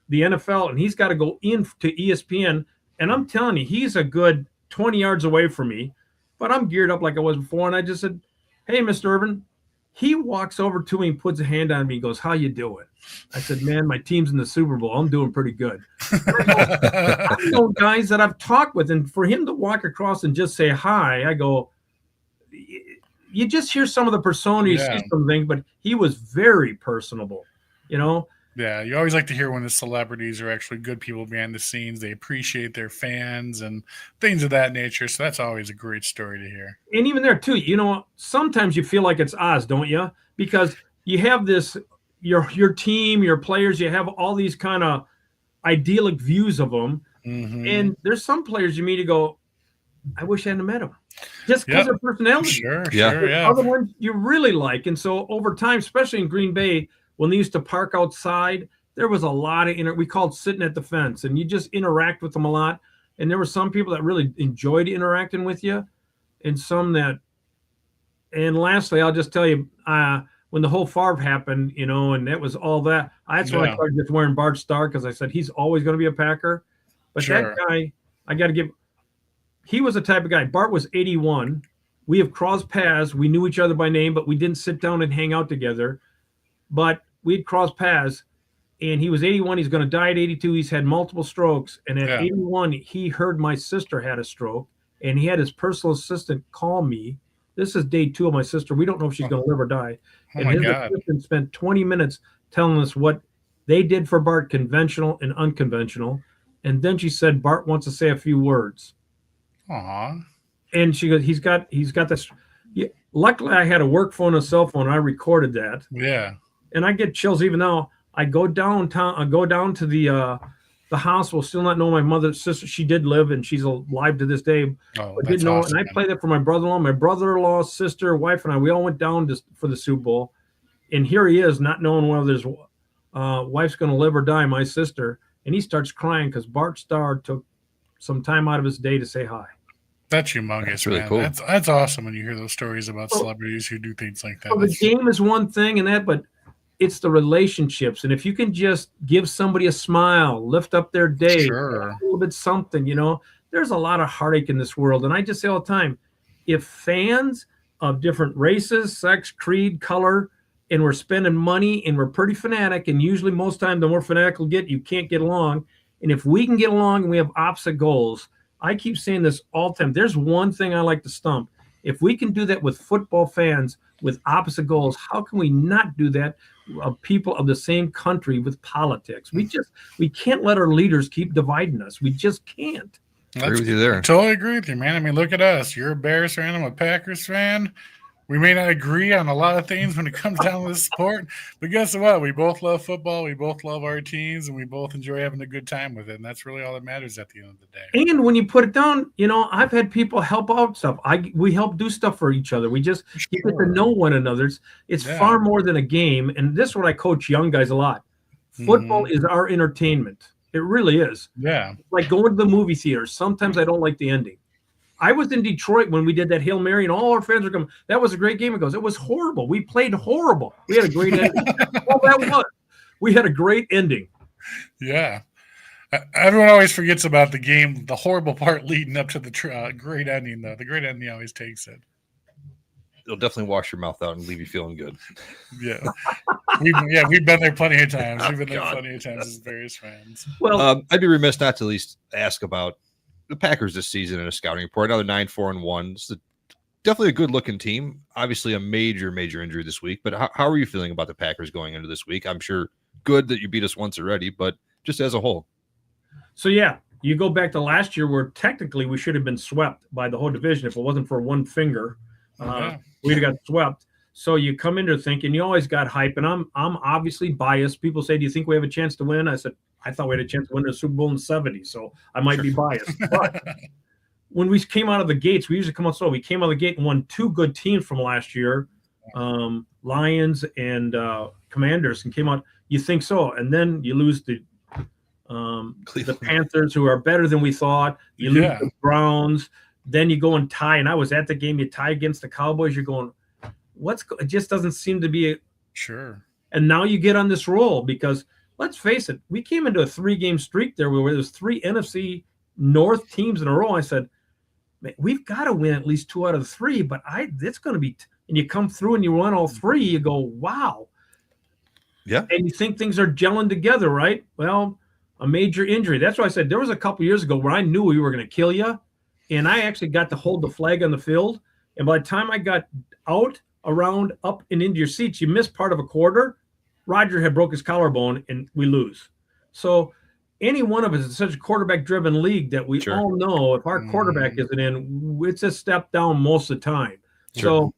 the NFL, and he's got to go in to ESPN. And I'm telling you, he's a good 20 yards away from me, but I'm geared up like I was before. And I just said, hey, Mr. Irvin, He walks over to me and puts a hand on me. He goes, "How you doing?" I said, "Man, my team's in the Super Bowl. I'm doing pretty good." I know guys that I've talked with, and for him to walk across and just say hi, I go, you just hear some of the persona, you see something, but he was very personable, you know? Yeah, you always like to hear when the celebrities are actually good people behind the scenes. They appreciate their fans and things of that nature. So that's always a great story to hear. And even there too, you know, sometimes you feel like it's Oz, don't you? Because you have this, your team, your players, you have all these kind of idyllic views of them. Mm-hmm. And there's some players you meet and go, I wish I hadn't met them. Just because of personality. Sure. Other ones you really like. And so over time, especially in Green Bay, when they used to park outside, there was a lot of we called sitting at the fence, and you just interact with them a lot. And there were some people that really enjoyed interacting with you, and some that. And lastly, I'll just tell you, when the whole Favre happened, you know, and that was all that. That's when I started just wearing Bart Starr, because I said he's always going to be a Packer. But that guy, I got to give. He was the type of guy. Bart was 81. We have crossed paths. We knew each other by name, but we didn't sit down and hang out together. But we'd crossed paths, and he was 81. He's going to die at 82. He's had multiple strokes. And at 81, he heard my sister had a stroke, and he had his personal assistant call me. This is day 2 of my sister. We don't know if she's going to live or die. And his assistant spent 20 minutes telling us what they did for Bart, conventional and unconventional. And then she said, Bart wants to say a few words. Aww. And she goes, he's got this. Yeah, luckily, I had a work phone and a cell phone. And I recorded that. Yeah. And I get chills even now. I go downtown. I go down to the hospital. Still not know my mother's sister. She did live, and she's alive to this day. Oh, but didn't know. Awesome. And I played that for my brother-in-law, my brother-in-law, sister, wife, and I. We all went down for the Super Bowl. And here he is, not knowing whether his wife's going to live or die. My sister, and he starts crying because Bart Starr took some time out of his day to say hi. That's humongous. That's really cool. That's awesome when you hear those stories about celebrities who do things like that. Well, the game is one thing and that, but it's the relationships. And if you can just give somebody a smile, lift up their day, a little bit something, you know, there's a lot of heartache in this world. And I just say all the time, if fans of different races, sex, creed, color, and we're spending money and we're pretty fanatic, and usually most time the more fanatic we'll get, you can't get along. And if we can get along and we have opposite goals, I keep saying this all the time. There's one thing I like to stump. If we can do that with football fans with opposite goals, how can we not do that of people of the same country with politics? We can't let our leaders keep dividing us. We just can't. I agree with you there. I totally agree with you, man. I mean, look at us. You're a Bears fan. I'm a Packers fan. We may not agree on a lot of things when it comes down to the sport, but guess what? We both love football. We both love our teams, and we both enjoy having a good time with it. And that's really all that matters at the end of the day. And when you put it down, you know, I've had people help out stuff. We help do stuff for each other. We just get to know one another. It's far more than a game. And this is what I coach young guys a lot. Football is our entertainment. It really is. Yeah. Like going to the movie theater. Sometimes I don't like the ending. I was in Detroit when we did that Hail Mary, and all our fans were coming. That was a great game. It goes, it was horrible. We played horrible. We had a great ending. Well, that was. We had a great ending. Yeah. Everyone always forgets about the game, the horrible part leading up to the great ending, though. The great ending always takes it. It'll definitely wash your mouth out and leave you feeling good. Yeah. We've been there plenty of times. We've been there plenty of times as Bears fans. Well, I'd be remiss not to at least ask about the Packers this season in a scouting report. Another 9-4-1. It's definitely a good-looking team. Obviously, a major injury this week. But how are you feeling about the Packers going into this week? I'm sure good that you beat us once already, but just as a whole. So, yeah, you go back to last year where technically we should have been swept by the whole division. If it wasn't for one finger, we'd have got swept. So you come into thinking, you always got hype, and I'm obviously biased. People say, do you think we have a chance to win? I said, I thought we had a chance to win the Super Bowl in the 70s, so I might be biased. But when we came out of the gates, we usually come out slow. We came out of the gate and won 2 good teams from last year, Lions and Commanders, and came out. You think so, and then you lose the Panthers, who are better than we thought. You lose the Browns. Then you go and tie, and I was at the game. You tie against the Cowboys. You're going, it just doesn't seem to be sure. And now you get on this roll because let's face it, we came into a 3-game streak there where there's 3 NFC North teams in a row. I said, man, we've got to win at least 2 out of the 3, but it's going to be and you come through and you run all three, you go, wow. Yeah. And you think things are gelling together, right? Well, a major injury. That's why I said there was a couple years ago where I knew we were going to kill you, and I actually got to hold the flag on the field. And by the time I got out, around, up, and into your seats, you missed part of a quarter. Roger had broke his collarbone, and we lose. So any one of us is such a quarterback-driven league that we all know if our quarterback isn't in, it's a step down most of the time. So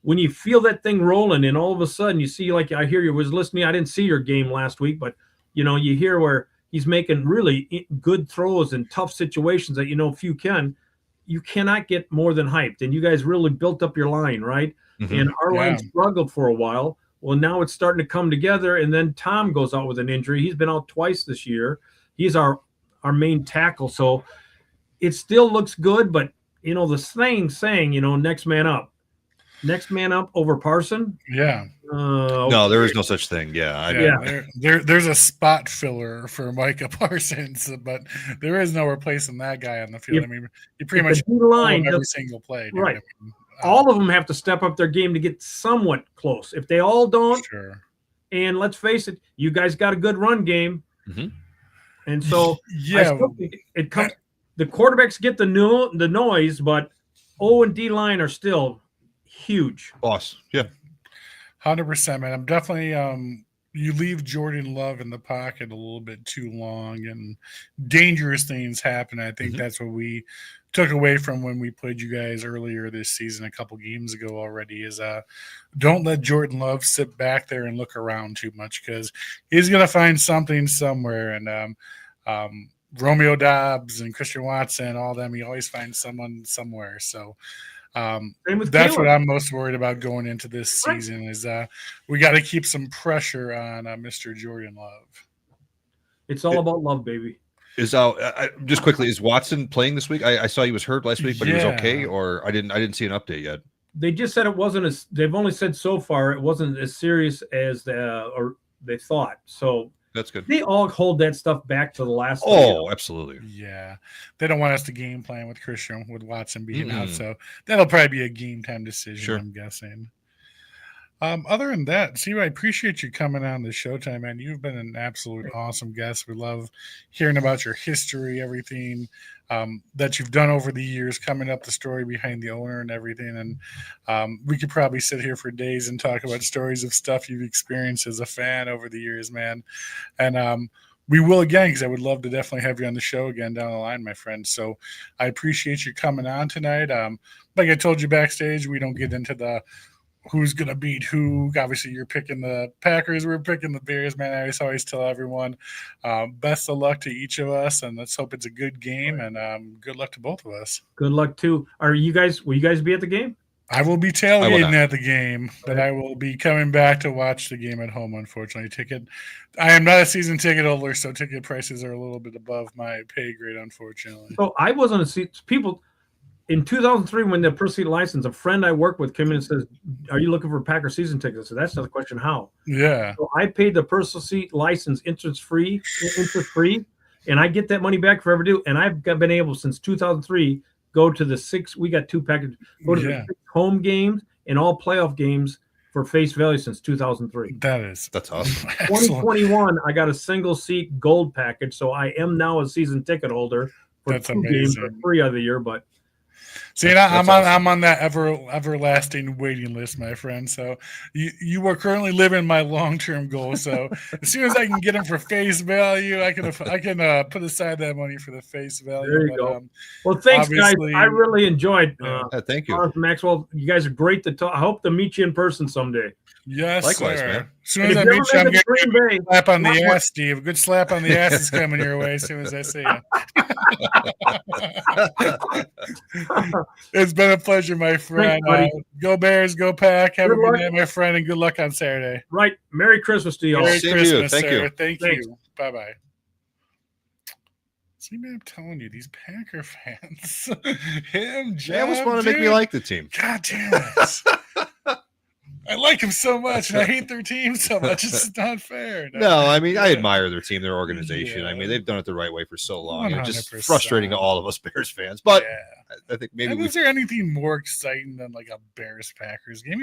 when you feel that thing rolling, and all of a sudden you see, like I hear you was listening, I didn't see your game last week, but you hear where he's making really good throws in tough situations that few can. You cannot get more than hyped, and you guys really built up your line, right? And our line struggled for a while. Well, now it's starting to come together, and then Tom goes out with an injury. He's been out twice this year. He's our main tackle, so it still looks good. But the saying, next man up. Next man up over Parson. Yeah. No, there is no such thing. Yeah. There's a spot filler for Micah Parsons, but there is no replacing that guy on the field. You pretty much line every single play. Right. All of them have to step up their game to get somewhat close. If they all don't, and let's face it, you guys got a good run game. And so it comes. The quarterbacks get the noise, but O and D line are still huge. Boss, 100%, man. I'm definitely you leave Jordan Love in the pocket a little bit too long, and dangerous things happen. I think that's what we took away from when we played you guys earlier this season, a couple games ago already, is don't let Jordan Love sit back there and look around too much, because he's going to find something somewhere. And Romeo Dobbs and Christian Watson, all them, he always finds someone somewhere. So that's what I'm most worried about going into this season is we got to keep some pressure on Mr. Jordan Love. It's all about love, baby. Is just quickly, is Watson playing this week? I saw he was hurt last week, but he was okay, or I didn't see an update yet. They just said it wasn't as, they've only said so far it wasn't as serious as they thought. So that's good. They all hold that stuff back to the last. Oh, absolutely. Yeah, they don't want us to game plan with Watson being out, so that'll probably be a game time decision. I'm guessing. Other than that, Steve, I appreciate you coming on the Showtime, man. You've been an absolute awesome guest. We love hearing about your history, everything that you've done over the years, coming up the story behind the owner and everything. And we could probably sit here for days and talk about stories of stuff you've experienced as a fan over the years, man. And we will again, because I would love to definitely have you on the show again down the line, my friend. So I appreciate you coming on tonight. Like I told you backstage, we don't get into the who's going to beat who. Obviously, you're picking the Packers. We're picking the Bears, man. I always tell everyone, best of luck to each of us, and let's hope it's a good game, and good luck to both of us. Good luck, too. Will you guys be at the game? I will be tailgating at the game, but I will be coming back to watch the game at home, unfortunately. I am not a season ticket holder, so ticket prices are a little bit above my pay grade, unfortunately. So I wasn't a seat. People – in 2003, when the per-seat license, a friend I work with came in and says, "Are you looking for Packer season tickets?" So that's not the question. How? Yeah. So I paid the per-seat license interest free, and I get that money back if I ever do. And I've been able since 2003 go to the 6. We got 2 packages. Go to the 6 home games and all playoff games for face value since 2003. That's awesome. 2021, I got a single seat gold package, so I am now a season ticket holder for 2 games for free of the year, but. See, I'm on that everlasting waiting list, my friend. So you are currently living my long-term goal. So as soon as I can get them for face value, I can put aside that money for the face value. There you go. Well, thanks, guys. I really enjoyed. Thank you, Foz and Maxwell. You guys are great to talk. I hope to meet you in person someday. Yes, likewise, sir. man. As soon as I meet you, I'm getting a slap on the ass, Steve. A good slap on the ass is coming your way as soon as I see you. It's been a pleasure, my friend. Go Bears, go Pack. Have a good night, my friend, and good luck on Saturday. Right. Merry Christmas to you all. Merry Christmas, Thank sir. you. Thank you. Bye-bye. See, man, I'm telling you, these Packer fans. Him, John, they almost want to make me like the team. God damn it. I like them so much, and I hate their team so much. It's not fair. No, I mean, I admire their team, their organization. I mean, they've done it the right way for so long. It's just 100%. frustrating to all of us Bears fans. But I think maybe is there anything more exciting than like a Bears-Packers game?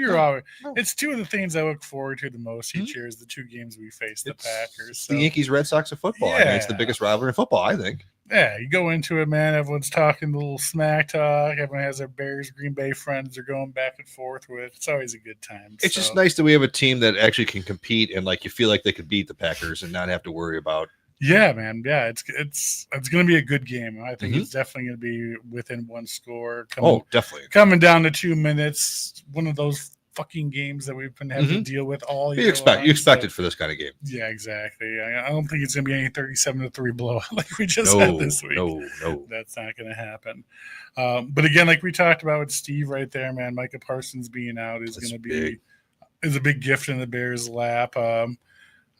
It's two of the things I look forward to the most each year is the two games we face the Packers. So. The Yankees-Red Sox of football. I mean, it's the biggest rivalry in football, I think. Yeah, you go into it, man. Everyone's talking a little smack talk. Everyone has their Bears, Green Bay friends they're going back and forth with. It's always a good time. It's just nice that we have a team that actually can compete and like you feel like they could beat the Packers and not have to worry about. Yeah, man. Yeah, it's going to be a good game. I think it's definitely going to be within one score. Definitely coming down to 2 minutes. One of those fucking games that we've been having to deal with all year. You expect it for this kind of game. Yeah, exactly. I don't think it's going to be any 37-3 blowout like we just had this week. No. That's not going to happen. But again, like we talked about with Steve right there, man, Micah Parsons being out is going to be is a big gift in the Bears' lap.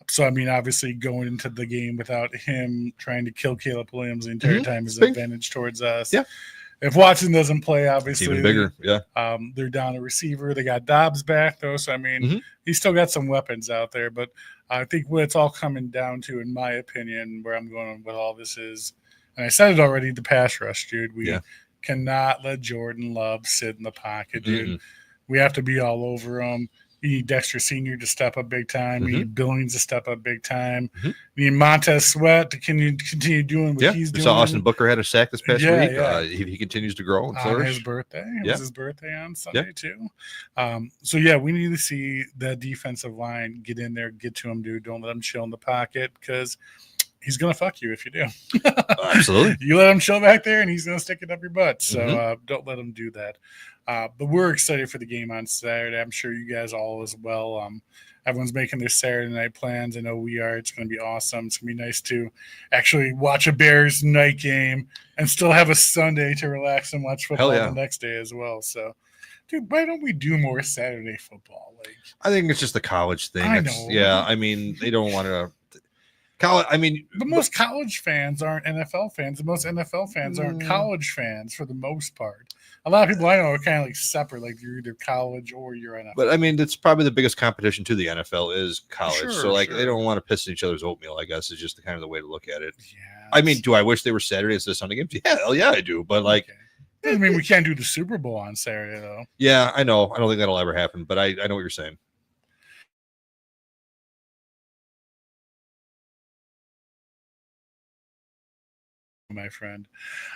So, I mean, obviously going into the game without him trying to kill Caleb Williams the entire time is an advantage towards us. Yeah. If Watson doesn't play, obviously, it's even bigger. Yeah. They're down a receiver. They got Dobbs back, though. So, I mean, he's still got some weapons out there. But I think what it's all coming down to, in my opinion, where I'm going with all this is, and I said it already, the pass rush, dude. We cannot let Jordan Love sit in the pocket, dude. We have to be all over him. You need Dexter Sr. to step up big time. You need Billings to step up big time. You need Montez Sweat to continue doing what he's doing. We saw Austin Booker had a sack this past week. He continues to grow and flourish. On his birthday. It was his birthday on Sunday, too. So, we need to see that defensive line get in there, get to him, dude. Don't let him chill in the pocket because he's going to fuck you if you do. Absolutely. You let him chill back there, and he's going to stick it up your butt. So don't let him do that. But we're excited for the game on Saturday. I'm sure you guys all as well. Everyone's making their Saturday night plans. I know we are. It's going to be awesome. It's going to be nice to actually watch a Bears night game and still have a Sunday to relax and watch football the next day as well. So, dude, why don't we do more Saturday football? I think it's just the college thing. I know. Yeah, I mean, they don't want to. But most college fans aren't NFL fans. And most NFL fans aren't college fans for the most part. A lot of people I know are kind of like separate, like you're either college or you're NFL. But I mean, it's probably the biggest competition to the NFL is college. So they don't want to piss in each other's oatmeal, I guess, is just the kind of the way to look at it. Yeah. I mean, do I wish they were Saturday instead of Sunday games? Yeah, hell yeah, I do. But I mean, we can't do the Super Bowl on Saturday though. Yeah, I know. I don't think that'll ever happen, but I know what you're saying. My friend.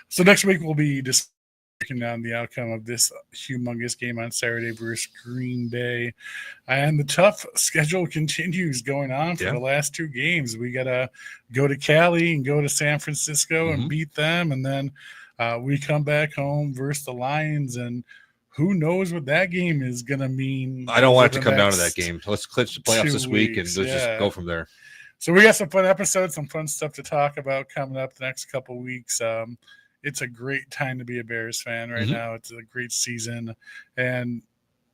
So next week we'll be just breaking down the outcome of this humongous game on Saturday versus Green Bay. And the tough schedule continues going on for the last two games. We got to go to Cali and go to San Francisco and beat them. And then we come back home versus the Lions. And who knows what that game is going to mean. I don't want it to come down to that game. Let's clinch the playoffs this week and let's just go from there. So we got some fun episodes, some fun stuff to talk about coming up the next couple of weeks. It's a great time to be a Bears fan right now. It's a great season, and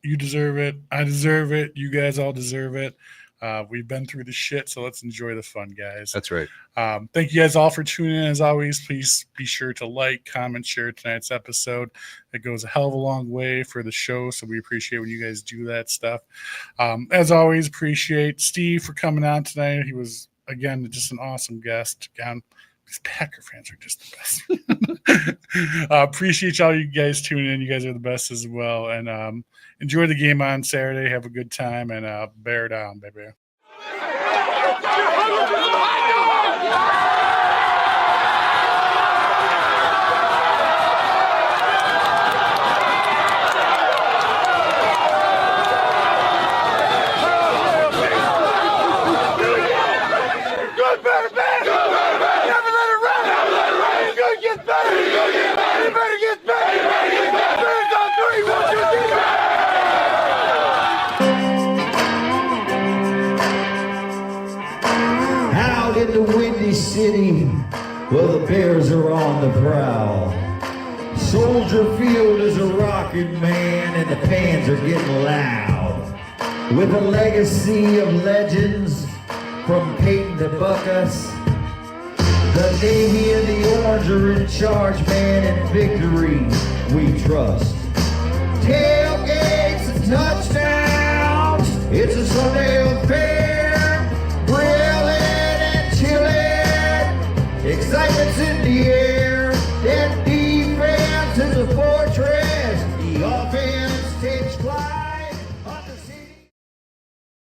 you deserve it. I deserve it. You guys all deserve it. We've been through the shit, so let's enjoy the fun, guys. That's right. Thank you guys all for tuning in. As always, please be sure to like, comment, share tonight's episode. It goes a hell of a long way for the show, so we appreciate when you guys do that stuff. As always, appreciate Steve for coming on tonight. He was, again, just an awesome guest. Again, these Packer fans are just the best. Appreciate all you guys tuning in. You guys are the best as well. And enjoy the game on Saturday. Have a good time, and bear down, baby. Out in the windy city, well, the Bears are on the prowl. Soldier Field is a rocking, man, and the fans are getting loud. With a legacy of legends from Peyton to Buckus, the Navy and the Orange are in charge, man, and victory we trust. Tailgates and touchdown, It's a Sunday affair.